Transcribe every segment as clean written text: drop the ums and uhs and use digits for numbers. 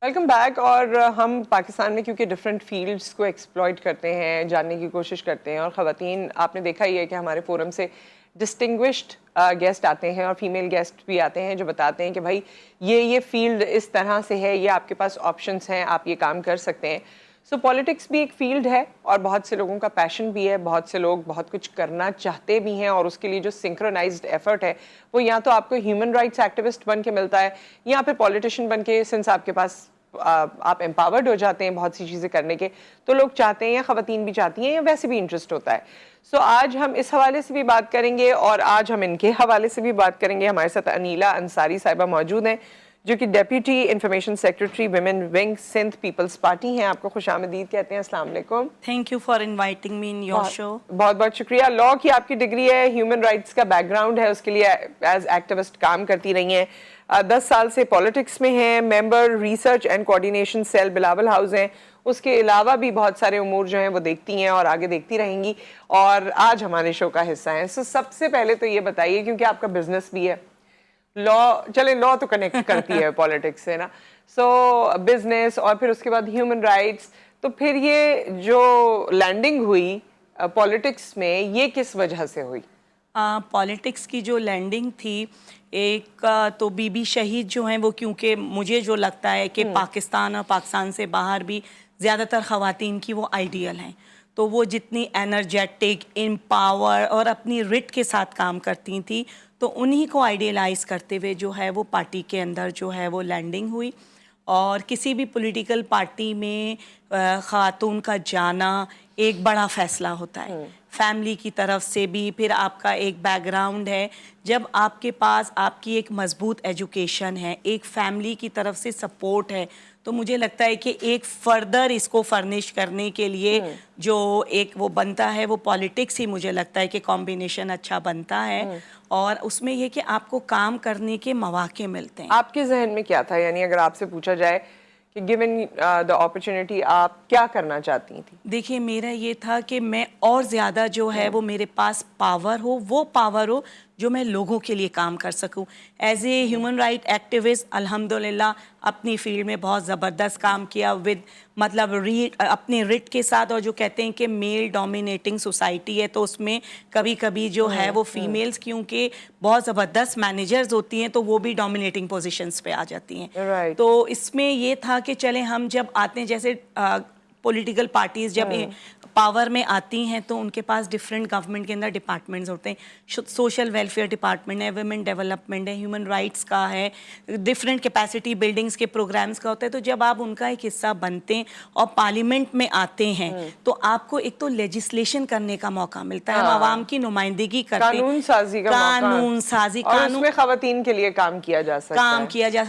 Welcome back. اور ہم پاکستان میں کیونکہ ڈفرینٹ فیلڈس کو ایکسپلوئٹ کرتے ہیں, جاننے کی کوشش کرتے ہیں, اور خواتین آپ نے دیکھا ہی ہے کہ ہمارے فورم سے ڈسٹنگوشڈ گیسٹ آتے ہیں اور فیمیل گیسٹ بھی آتے ہیں جو بتاتے ہیں کہ بھائی یہ فیلڈ اس طرح سے ہے, یہ آپ کے پاس آپشنس ہیں, آپ یہ کام کر سکتے ہیں. سو پالیٹکس بھی ایک فیلڈ ہے اور بہت سے لوگوں کا پیشن بھی ہے, بہت سے لوگ بہت کچھ کرنا چاہتے بھی ہیں, اور اس کے لیے جو سنکرونائزڈ ایفرٹ ہے وہ یا تو آپ کو ہیومن رائٹس ایکٹیوسٹ بن کے ملتا ہے یا پھر پولیٹیشین بن کے, سنس آپ کے پاس آپ امپاورڈ ہو جاتے ہیں بہت سی چیزیں کرنے کے, تو لوگ چاہتے ہیں یا خواتین بھی چاہتی ہیں یا ویسے بھی انٹرسٹ ہوتا ہے. سو آج ہم اس حوالے سے بھی بات کریں گے اور آج ہم ان کے حوالے سے بھی بات کریں گے. ہمارے ساتھ انیلا انصاری صاحبہ موجود ہیں جو کہ deputy information secretary women wing Sindh Peoples Party ہیں. آپ کو خوش آمدید کہتے ہیں. السلام علیکم. Thank you for inviting me in your show. بہت بہت شکریہ. لاء کی آپ کی ڈگری ہے, ہیومن رائٹس کا بیک گراؤنڈ ہے, اس کے لیے ایز ایکٹیوسٹ کام کرتی رہی ہیں. 10 سال سے پالیٹکس میں ہیں, member research and coordination cell Bilawal house ہیں. اس کے علاوہ بھی بہت سارے امور جو ہیں وہ دیکھتی ہیں اور آگے دیکھتی رہیں گی, اور آج ہمارے شو کا حصہ ہیں. سب سے پہلے تو یہ بتائیے, کیونکہ آپ کا بزنس بھی ہے, لاء تو کنیکٹ کرتی ہے پالیٹکس سے نا, سو بزنس اور پھر اس کے بعد ہیومن رائٹس, تو پھر یہ جو لینڈنگ ہوئی پالیٹکس میں یہ کس وجہ سے ہوئی؟ پالیٹکس کی جو لینڈنگ تھی, ایک تو بی بی شہید جو ہیں وہ, کیونکہ مجھے جو لگتا ہے کہ پاکستان اور پاکستان سے باہر بھی زیادہ تر خواتین کی وہ آئیڈیل ہیں, تو وہ جتنی انرجیٹک, امپاور اور اپنی رٹ کے ساتھ کام کرتی تھیں, تو انہی کو آئیڈیلائز کرتے ہوئے جو ہے وہ پارٹی کے اندر جو ہے وہ لینڈنگ ہوئی. اور کسی بھی پولیٹیکل پارٹی میں خاتون کا جانا ایک بڑا فیصلہ ہوتا ہے, فیملی کی طرف سے بھی, پھر آپ کا ایک بیک گراؤنڈ ہے, جب آپ کے پاس آپ کی ایک مضبوط ایجوکیشن ہے, ایک فیملی کی طرف سے سپورٹ ہے, تو مجھے لگتا ہے کہ ایک فردر اس کو فرنش کرنے کے لیے جو ایک وہ بنتا ہے وہ پالیٹکس ہی مجھے لگتا ہے کہ کمبینیشن اچھا بنتا ہے, اور اس میں یہ کہ آپ کو کام کرنے کے مواقع ملتے ہیں. آپ کے ذہن میں کیا تھا, یعنی اگر آپ سے پوچھا جائے کہ گیون دا اپرچونٹی آپ کیا کرنا چاہتی تھیں؟ دیکھیے میرا یہ تھا کہ میں اور زیادہ جو ہے وہ میرے پاس پاور ہو, وہ پاور ہو جو میں لوگوں کے لیے کام کر سکوں. As a human right activist الحمدللہ اپنی فیلڈ میں بہت زبردست کام کیا, مطلب اپنے رٹ کے ساتھ, اور جو کہتے ہیں کہ میل ڈومینیٹنگ سوسائٹی ہے, تو اس میں کبھی کبھی جو ہے وہ فیمیلز کیونکہ بہت زبردست مینیجرز ہوتی ہیں تو وہ بھی ڈومینیٹنگ پوزیشنز پہ آ جاتی ہیں. تو اس میں یہ تھا کہ چلیں ہم جب آتے ہیں, جیسے پولیٹیکل پارٹیز جب پاور میں آتی ہیں تو ان کے پاس ڈفرینٹ گورنمنٹ کے اندر ڈپارٹمنٹس ہوتے ہیں, سوشل ویلفیئر ڈپارٹمنٹ ہے, ویمن ڈیولپمنٹ ہے, ہیومن رائٹس کا ہے, ڈفرینٹ کیپیسٹی بلڈنگس کے پروگرامز کا ہوتا ہے. تو جب آپ ان کا ایک حصہ بنتے ہیں اور پارلیمنٹ میں آتے ہیں تو آپ کو ایک تو لیجسلیشن کرنے کا موقع ملتا ہے, ہم عوام کی نمائندگی کرتے ہیں, قانون سازی کا قانون سازی, اور اس میں خواتین کے لیے کام کیا جا سکتا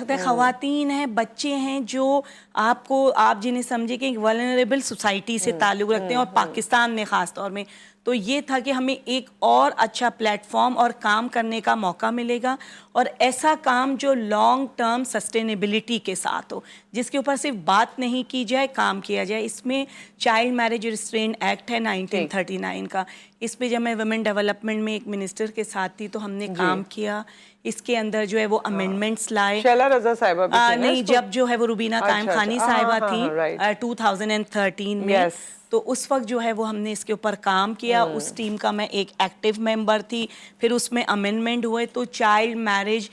ہے. خواتین ہیں, بچے ہیں جو آپ جنہیں سمجھے کہ ولنریبل سوسائٹی سے تعلق رکھتے ہیں, اور پاکستان میں خاص طور میں, تو یہ تھا کہ ہمیں ایک اور اچھا پلیٹ فارم اور کام کرنے کا موقع ملے گا, اور ایسا کام جو لانگ ٹرم سسٹینیبلٹی کے ساتھ ہو, جس کے اوپر صرف بات نہیں کی جائے, کام کیا جائے. اس میں چائلڈ میرج ریسٹرینٹ ایکٹ ہے 1939 کا, اس پہ جب میں ویمن ڈیولپمنٹ میں ایک منسٹر کے ساتھ تھی تو ہم نے کام کیا, اس کے اندر جو ہے وہ امینڈمنٹس لائے. شیلا رضا صاحبہ نہیں, جب جو ہے وہ روبینہ قائم خانی صاحبہ تھیں 2013 میں, تو اس وقت جو ہے وہ ہم نے اس کے اوپر کام کیا. اس ٹیم کا میں ایک ایکٹیو ممبر تھی. پھر اس میں امینڈمنٹ ہوئے تو چائلڈ میرج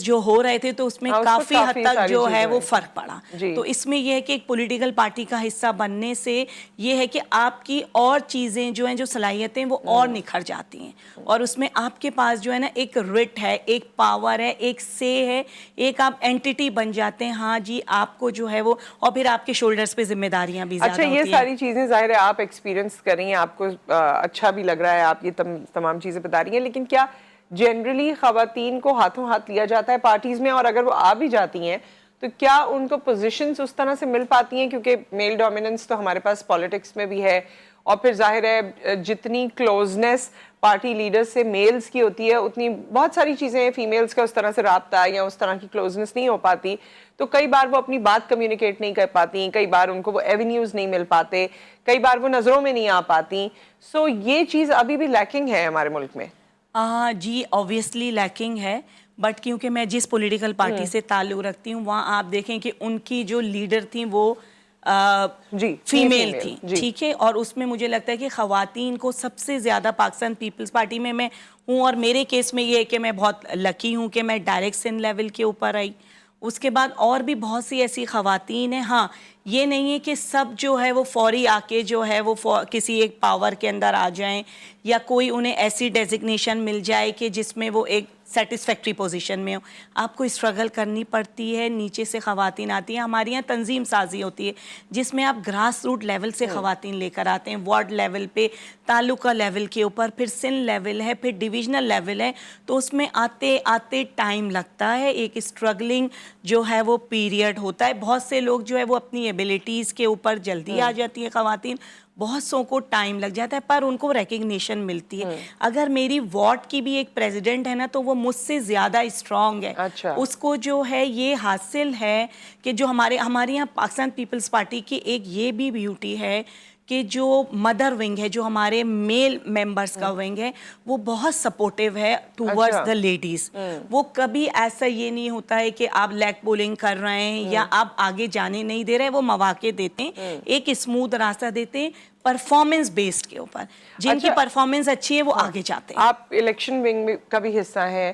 جو ہو رہے تھے تو اس میں کافی حد تک جو ہے وہ فرق پڑا. تو اس میں یہ ہے کہ ایک پولیٹیکل پارٹی کا حصہ بننے سے یہ ہے کہ آپ کی اور چیزیں جو ہیں, جو صلاحیتیں وہ اور نکھر جاتی ہیں, اور اس میں آپ کے پاس جو ہے نا ایک رٹ ہے, ایک پاور ہے, ایک سے ہے, ایک آپ اینٹیٹی بن جاتے ہیں. ہاں جی, آپ کو جو ہے وہ, اور پھر آپ کے شولڈرز پہ ذمہ داریاں بھی زیادہ ہوتی ہیں. اچھا, یہ ساری چیزیں ظاہر ہے آپ ایکسپیرینس کر رہی ہیں, آپ کو اچھا بھی لگ رہا ہے, آپ یہ تمام چیزیں بتا رہی ہیں, لیکن کیا جنرلی خواتین کو ہاتھوں ہاتھ لیا جاتا ہے پارٹیز میں, اور اگر وہ آ بھی جاتی ہیں تو کیا ان کو پوزیشنز اس طرح سے مل پاتی ہیں؟ کیونکہ میل ڈومیننس تو ہمارے پاس پالیٹکس میں بھی ہے, اور پھر ظاہر ہے جتنی کلوزنس پارٹی لیڈرز سے میلز کی ہوتی ہے اتنی بہت ساری چیزیں ہیں فیمیلز کا اس طرح سے رابطہ یا اس طرح کی کلوزنس نہیں ہو پاتی, تو کئی بار وہ اپنی بات کمیونیکیٹ نہیں کر پاتی, کئی بار ان کو وہ ایونیوز نہیں مل پاتے, کئی بار وہ نظروں میں نہیں آ پاتی. سو یہ چیز ابھی بھی لیکنگ ہے ہمارے ملک میں. جی, آبویسلی لیکنگ ہے, بٹ کیونکہ میں جس پولیٹیکل پارٹی سے تعلق رکھتی ہوں وہاں آپ دیکھیں کہ ان کی جو لیڈر تھیں وہ جی فیمیل تھی، ٹھیک ہے، اور اس میں مجھے لگتا ہے کہ خواتین کو سب سے زیادہ پاکستان پیپلز پارٹی میں ہوں، اور میرے کیس میں یہ ہے کہ میں بہت لکی ہوں کہ میں ڈائریکٹ سندھ لیول کے اوپر آئی. اس کے بعد اور بھی بہت سی ایسی خواتین ہیں. ہاں یہ نہیں ہے کہ سب جو ہے وہ فوری آ کے جو ہے وہ کسی ایک پاور کے اندر آ جائیں یا کوئی انہیں ایسی ڈیزگنیشن مل جائے کہ جس میں وہ ایک سیٹسفیکٹری پوزیشن میں ہو. آپ کو اسٹرگل کرنی پڑتی ہے، نیچے سے خواتین آتی ہیں. ہمارے یہاں تنظیم سازی ہوتی ہے جس میں آپ گراس روٹ لیول سے خواتین لے کر آتے ہیں، وارڈ لیول پہ، تعلقہ لیول کے اوپر، پھر سندھ لیول ہے، پھر ڈویژنل لیول ہے. تو اس میں آتے آتے ٹائم لگتا ہے، ایک اسٹرگلنگ جو ہے وہ پیریڈ ہوتا ہے. بہت سے لوگ جو ہے وہ اپنی ایبیلٹیز کے اوپر جلدی آ جاتی ہیں خواتین، بہت سو کو ٹائم لگ جاتا ہے پر ان کو ریکگنیشن ملتی ہے. اگر میری وارڈ کی بھی ایک پریزیڈنٹ ہے نا تو وہ مجھ سے زیادہ اسٹرانگ ہے. اس کو جو ہے یہ حاصل ہے کہ جو ہمارے یہاں پاکستان پیپلز پارٹی کی ایک یہ بھی بیوٹی ہے کہ جو مدر ونگ ہے، جو ہمارے میل ممبرز کا ونگ ہے، وہ بہت سپورٹیو ہے ٹوورڈز دا لیڈیز. وہ کبھی ایسا یہ نہیں ہوتا ہے کہ آپ لیگ پولنگ کر رہے ہیں یا آپ آگے جانے نہیں دے رہے. وہ مواقع دیتے ہیں، ایک اسموتھ راستہ دیتے ہیں پرفارمنس بیسڈ کے اوپر. جن کی پرفارمنس اچھی ہے وہ آگے جاتے ہیں. آپ الیکشن ونگ کا بھی حصہ ہیں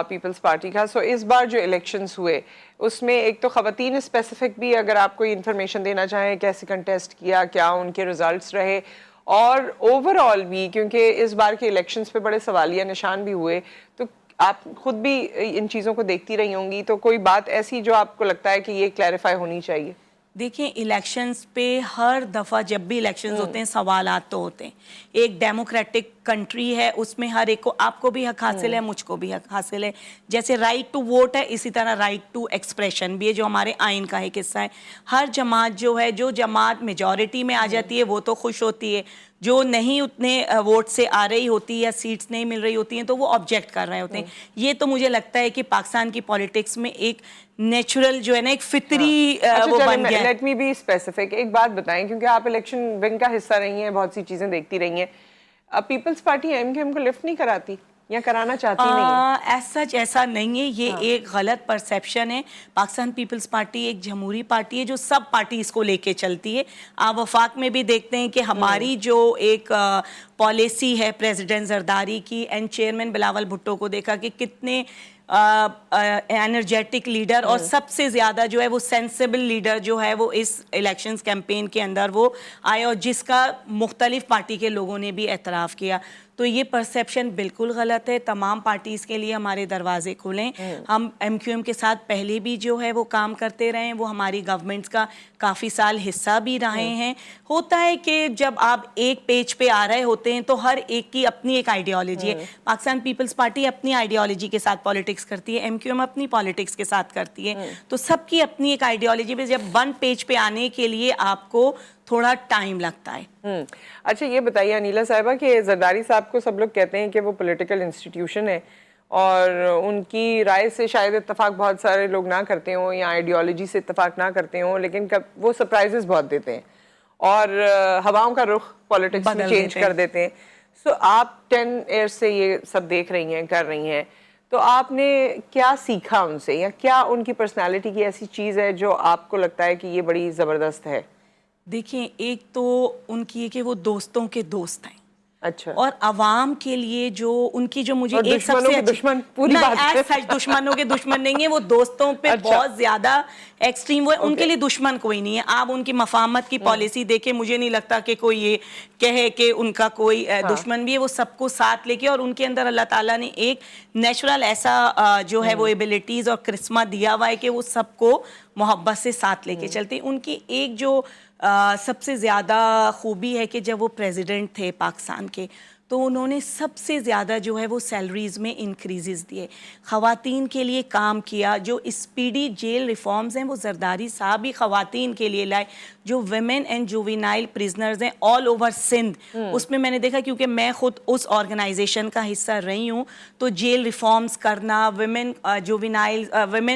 پیپلز پارٹی کا. سو اس بار جو الیکشنز ہوئے اس میں ایک تو خواتین اسپیسیفک بھی اگر آپ کوئی انفارمیشن دینا چاہیں کیسے کنٹیسٹ کیا، کیا ان کے ریزلٹس رہے، اور اوور آل بھی کیونکہ اس بار کے الیکشنز پہ بڑے سوالیہ نشان بھی ہوئے، تو آپ خود بھی ان چیزوں کو دیکھتی رہی ہوں گی، تو کوئی بات ایسی جو آپ کو لگتا ہے کہ یہ کلیریفائی ہونی چاہیے؟ دیکھیں الیکشنز پہ ہر دفعہ جب بھی الیکشنز ہوتے ہیں سوالات تو ہوتے ہیں. ایک ڈیموکریٹک کنٹری ہے، اس میں ہر ایک کو، آپ کو بھی حق حاصل ہے، مجھ کو بھی حق حاصل ہے. جیسے رائٹ ٹو ووٹ ہے اسی طرح رائٹ ٹو ایکسپریشن بھی ہے جو ہمارے آئین کا ایک حصہ ہے. ہر جماعت جو ہے، جو جماعت میجورٹی میں آ جاتی ہے وہ تو خوش ہوتی ہے، جو نہیں اتنے ووٹ سے آ رہی ہوتی ہے یا سیٹس نہیں مل رہی ہوتی ہیں تو وہ آبجیکٹ کر رہے ہوتے ہیں. یہ تو مجھے لگتا ہے کہ پاکستان کی پولیٹکس میں ایک نیچرل جو ہے نا ایک فطری وہ بن گیا ہے. Let me be specific. ایک بات بتائیں کیونکہ آپ الیکشن ونگ کا حصہ رہی ہیں، بہت سی چیزیں دیکھتی رہی ہیں. پیپلز پارٹی ایم کیو ایم کو لفٹ نہیں کراتی یا کرانا چاہتی نہیں ہے؟ ایسا نہیں ہے، یہ ایک غلط پرسیپشن ہے. پاکستان پیپلز پارٹی ایک جمہوری پارٹی ہے جو سب پارٹیز کو لے کے چلتی ہے. آپ وفاق میں بھی دیکھتے ہیں کہ ہماری جو ایک پالیسی ہے پریزیڈنٹ زرداری کی اینڈ چیئرمین بلاول بھٹو کو دیکھا کہ کتنے انرجیٹک لیڈر اور سب سے زیادہ جو ہے وہ سینسیبل لیڈر جو ہے وہ اس الیکشنز کیمپین کے اندر وہ آئے اور جس کا مختلف پارٹی کے لوگوں نے بھی اعتراف کیا. تو یہ پرسیپشن بالکل غلط ہے. تمام پارٹیز کے لیے ہمارے دروازے کھلیں. ہم ایم کیو ایم کے ساتھ پہلے بھی جو ہے وہ کام کرتے رہے ہیں، وہ ہماری گورنمنٹس کا کافی سال حصہ بھی رہے ہیں. ہوتا ہے کہ جب آپ ایک پیج پہ آ رہے ہوتے ہیں تو ہر ایک کی اپنی ایک آئیڈیالوجی ہے. پاکستان پیپلز پارٹی اپنی آئیڈیالوجی کے ساتھ پالیٹکس کرتی ہے، ایم کیو ایم اپنی پالیٹکس کے ساتھ کرتی ہے. تو سب کی اپنی ایک آئیڈیالوجی پہ جب ون پیج پہ آنے کے لیے آپ کو تھوڑا ٹائم لگتا ہے. اچھا یہ بتائیے انیلا صاحبہ کہ زرداری صاحب کو سب لوگ کہتے ہیں کہ وہ پولیٹیکل انسٹیٹیوشن ہے اور ان کی رائے سے شاید اتفاق بہت سارے لوگ نہ کرتے ہوں یا آئیڈیالوجی سے اتفاق نہ کرتے ہوں، لیکن وہ سرپرائزز بہت دیتے ہیں اور ہواؤں کا رخ پولیٹکس میں چینج کر دیتے ہیں. سو آپ 10 ایئرس سے یہ سب دیکھ رہی ہیں، کر رہی ہیں، تو آپ نے کیا سیکھا ان سے یا کیا ان کی پرسنالٹی کی ایسی چیز ہے جو آپ کو لگتا ہے کہ یہ بڑی زبردست ہے؟ دیکھیں ایک تو ان کی ہے کہ وہ دوستوں کے دوست ہیں. اچھا. اور عوام کے لیے جو ان کی جو مجھے ایک سب سے دشمن پوری بات ہے. دشمنوں کے دشمن نہیں ہیں وہ، دوستوں پہ بہت زیادہ ایکسٹریم. وہ ان کے لیے دشمن کوئی نہیں ہے. آپ ان کی مفاہمت کی پالیسی دیکھیں، مجھے نہیں لگتا کہ کوئی یہ کہے کہ ان کا کوئی دشمن بھی ہے. وہ سب کو ساتھ لے کے، اور ان کے اندر اللہ تعالیٰ نے ایک نیچرل ایسا جو ہے وہ ایبیلٹیز اور کرسمہ دیا ہوا ہے کہ وہ سب کو محبت سے ساتھ لے کے چلتے ہیں. ان کی ایک جو سب سے زیادہ خوبی ہے کہ جب وہ پریزیڈنٹ تھے پاکستان کے تو انہوں نے سب سے زیادہ جو ہے وہ سیلریز میں انکریزز دیے، خواتین کے لیے کام کیا. جو اسپیڈی جیل ریفارمز ہیں وہ زرداری صاحب ہی خواتین کے لیے لائے. جو ویمن اینڈ جووینائل پرزنرز ہیں آل اوور سندھ, اس میں نے دیکھا, کیونکہ میں خود اس آرگنائزیشن کا حصہ رہی ہوں, تو جیل ریفارمز کرنا, ویمن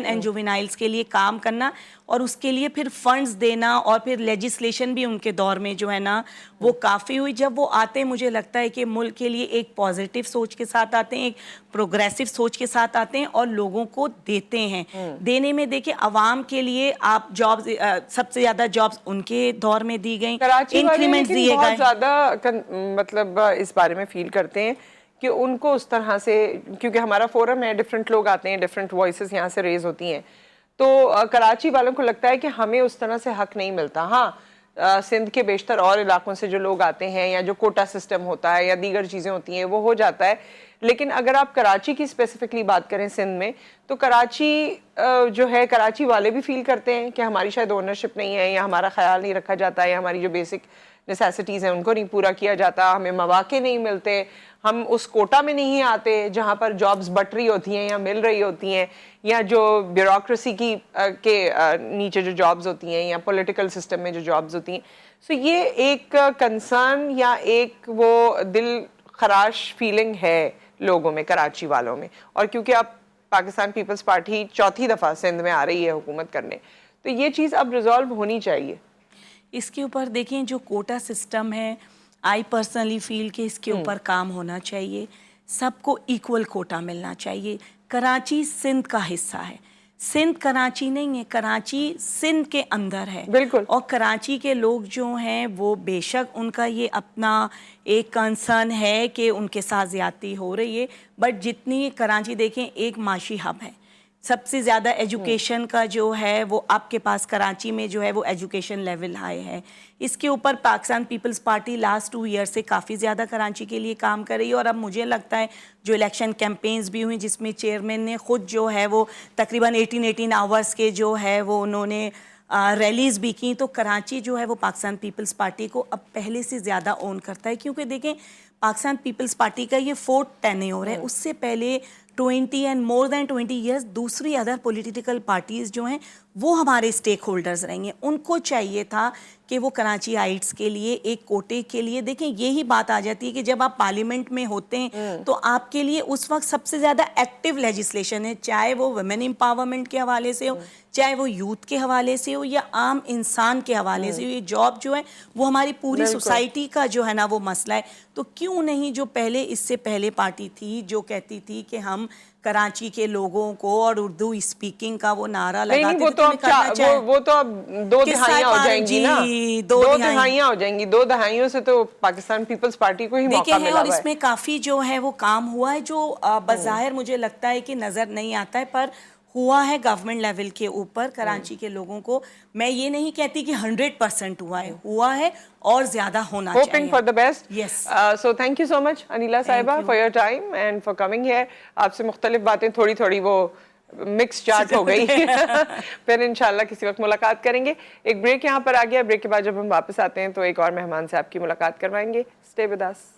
اینڈ جووینائلز کے لیے کام کرنا, اور اس کے لیے پھر فنڈز دینا, اور پھر لیجسلیشن بھی ان کے دور میں جو ہے نا وہ کافی ہوئی. جب وہ آتے ہیں مجھے لگتا ہے کہ ملک کے لیے ایک پازیٹیو سوچ کے ساتھ آتے ہیں, ایک پروگریسو سوچ کے ساتھ آتے ہیں, اور لوگوں کو دیتے ہیں. دینے میں دیکھیں عوام کے لیے آپ جابز, سب سے زیادہ جابز ان کے دور میں دی گئیں, انکریمنٹ دیے گئے. بہت زیادہ مطلب اس بارے میں فیل کرتے ہیں کہ ان کو اس طرح سے, کیونکہ ہمارا فورم ہے, ڈفرینٹ لوگ آتے ہیں, ڈفرینٹ وائسز یہاں سے ریز ہوتی ہیں, تو کراچی والوں کو لگتا ہے کہ ہمیں اس طرح سے حق نہیں ملتا. ہاں سندھ کے بیشتر اور علاقوں سے جو لوگ آتے ہیں, یا جو کوٹا سسٹم ہوتا ہے یا دیگر چیزیں ہوتی ہیں, وہ ہو جاتا ہے. لیکن اگر آپ کراچی کی اسپیسیفکلی بات کریں سندھ میں, تو کراچی جو ہے, کراچی والے بھی فیل کرتے ہیں کہ ہماری شاید اونرشپ نہیں ہے, یا ہمارا خیال نہیں رکھا جاتا, یا ہماری جو بیسک نیسیسٹیز ہیں ان کو نہیں پورا کیا جاتا, ہمیں مواقع نہیں ملتے, ہم اس کوٹا میں نہیں آتے جہاں پر جابز بٹ رہی ہوتی ہیں یا مل رہی ہوتی ہیں, یا جو بیوروکریسی کے نیچے جو جابز ہوتی ہیں, یا پولیٹیکل سسٹم میں جو جابز ہوتی ہیں. سو یہ ایک کنسرن یا ایک وہ دل خراش فیلنگ ہے لوگوں میں, کراچی والوں میں. اور کیونکہ اب پاکستان پیپلز پارٹی چوتھی دفعہ سندھ میں آ رہی ہے حکومت کرنے, تو یہ چیز اب ریزالو ہونی چاہیے. اس کے اوپر دیکھیں جو کوٹا سسٹم ہے, آئی پرسنلی فیل کہ اس کے اوپر کام ہونا چاہیے, سب کو ایکول کوٹا ملنا چاہیے. کراچی سندھ کا حصہ ہے, سندھ کراچی نہیں ہے, کراچی سندھ کے اندر ہے. بالکل. اور کراچی کے لوگ جو ہیں وہ بے شک ان کا یہ اپنا ایک کنسرن ہے کہ ان کے ساتھ زیادتی ہو رہی ہے, بٹ جتنی کراچی دیکھیں ایک معاشی ہب ہے, سب سے زیادہ ایجوکیشن کا جو ہے وہ آپ کے پاس کراچی میں جو ہے وہ ایجوکیشن لیول ہائی ہے. اس کے اوپر پاکستان پیپلز پارٹی لاسٹ 2 ایئر سے کافی زیادہ کراچی کے لیے کام کر رہی ہے. اور اب مجھے لگتا ہے جو الیکشن کیمپینز بھی ہوئی جس میں چیئرمین نے خود جو ہے وہ تقریباً 18 آورز کے جو ہے وہ انہوں نے ریلیز بھی کی, تو کراچی جو ہے وہ پاکستان پیپلز پارٹی کو اب پہلے سے زیادہ اون کرتا ہے. کیونکہ دیکھیں پاکستان پیپلز پارٹی کا یہ 4th ٹینیور ہے, اس سے پہلے 20 اینڈ مور دین 20 ایئرز دوسری ادر پولیٹیکل پارٹیز جو ہیں وہ ہمارے سٹیک ہولڈرز رہیں گے. ان کو چاہیے تھا کہ وہ کراچی آئٹس کے لیے ایک کوٹے کے لیے, دیکھیں یہی بات آ جاتی ہے کہ جب آپ پارلیمنٹ میں ہوتے ہیں تو آپ کے لیے اس وقت سب سے زیادہ ایکٹیو لیجسلیشن ہے, چاہے وہ ویمن امپاورمنٹ کے حوالے سے ہو, چاہے وہ یوتھ کے حوالے سے ہو, یا عام انسان کے حوالے سے ہو. یہ جاب جو ہے وہ ہماری پوری سوسائٹی کا جو ہے نا وہ مسئلہ ہے. تو کیوں نہیں جو پہلے اس سے پہلے پارٹی تھی جو کہتی تھی کہ ہم کراچی کے لوگوں کو اور اردو اسپیکنگ کا وہ نعرہ لگاتے تھے, وہ تو اب 2 دہائیاں ہو جائیں گی نا, 2 دہائیاں ہو جائیں گی. 2 دہائیوں سے تو پاکستان پیپلز پارٹی کو ہی موقع ملا اور اس میں کافی جو ہے وہ کام ہوا ہے جو بظاہر مجھے لگتا ہے کہ نظر نہیں آتا ہے, پر ہوا ہے گورنمنٹ لیول کے اوپر کراچی کے لوگوں کو. میں یہ نہیں کہتی کہ 100% ہوا ہے اور زیادہ ہونا چاہیے. Hoping for the best. Yes. So thank you so much Anila Saiba for your time and for coming here. آپ سے مختلف باتیں تھوڑی وہ مکس چارٹ ہو گئی. پھر انشاءاللہ کسی وقت ملاقات کریں گے. ایک بریک یہاں پر آ گیا, بریک کے بعد جب ہم واپس آتے ہیں تو ایک اور مہمان سے آپ کی ملاقات کروائیں گے. Stay with us.